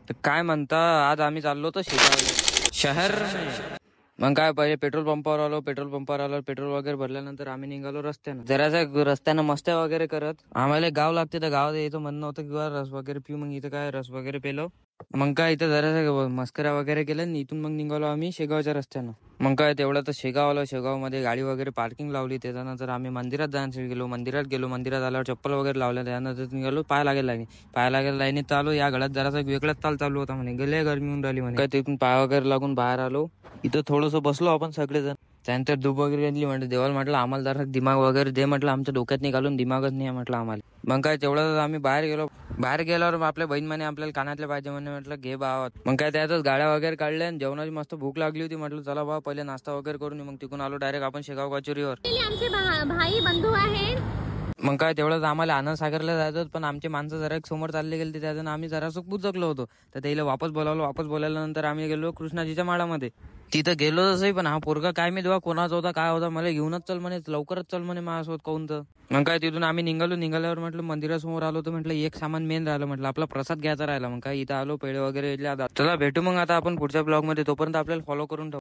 तर काय म्हणता, आज आम्ही चाललो होतो शेगाव शहर. मग काय, पहिले पेट्रोल पंपावर आलो. पेट्रोल वगैरे भरल्यानंतर आम्ही निघालो रस्त्यानं. जरासा रस्त्यानं मस्त्या वगैरे करत. आम्हाला एक गाव लागते, त्या गावात यायचं म्हणणं होतं किंवा रस वगैरे पिऊ. मग इथं काय रस वगैरे पेलो. मग काय इथं जरासा मस्कऱ्या वगैरे केल्या. इथून मग निघालो आम्ही शेगावच्या रस्त्यानं. मग काय तेवढं तर शेगाव आलो. शेगावमध्ये गाडी वगैरे पार्किंग लावली. त्याच्यानंतर आम्ही मंदिरात जाण्यासाठी गेलो. मंदिरात आल्यावर चप्पल वगैरे लावल्या. त्यानंतर निघालो पाय लागेल लाईनीत आलो. या घरात जरासा वेगळाच ताल चालू होता म्हणे. गेले गरमी होऊन राहिली म्हणे. काय तिथून पाय वगैरे लागून बाहेर आलो. इथं थोडंसं बसलो आपण सगळेजण. त्यानंतर धूप वगैरे घेतली. म्हटलं देवाला म्हटलं आम्हाला जरा दिमाग वगैरे दे. म्हटलं आमच्या डोक्यात निघालून दिमागच नाही म्हटलं आम्हाला. मग काय तेवढं आम्ही बाहेर गेलो. बाहेर गेल्यावर आपल्या बहीण म्हणे आपल्याला कानातले पाहिजे म्हणे. म्हटलं घे बाबा. मग काय त्यातच गाड्या वगैरे काढल्या आणि जेवणाची मस्त भूक लागली होती. म्हटलं चला बाबा पहिले नाश्ता वगैरे करून. मग तिकून आलो डायरेक्ट आपण शेगाव कचोरीवर. आमचे भाई बंधू आहेत. मग काय तेवढंच आम्हाला आनंदसागरला जायचं, पण आमचे माणसं जरा एक समोर चालले गेले. त्याच्यानं आम्ही जरासं बुजकलो होतो. तर त्याला वापस बोलावल्यानंतर आम्ही गेलो कृष्णाजीच्या माळामध्ये. तिथं गेलो तसंही, पण हा पोरगा काय मी देवा कोणाचा होता काय होता, मला घेऊनच चल म्हणे, लवकरच चल म्हणे माझ्यासोबत काहून तर. मग काय तिथून आम्ही निघाल्यावर म्हटलं मंदिरासमोर आलो तर म्हटलं एक सामान मेन राहिलं. म्हटलं आपला प्रसाद घ्यायचा राहिला. मग काय इथं आलो, पेढे वगैरे चला भेटू मग आता आपण पुढच्या ब्लॉग मध्ये. तोपर्यंत आपल्याला फॉलो करून ठेवा.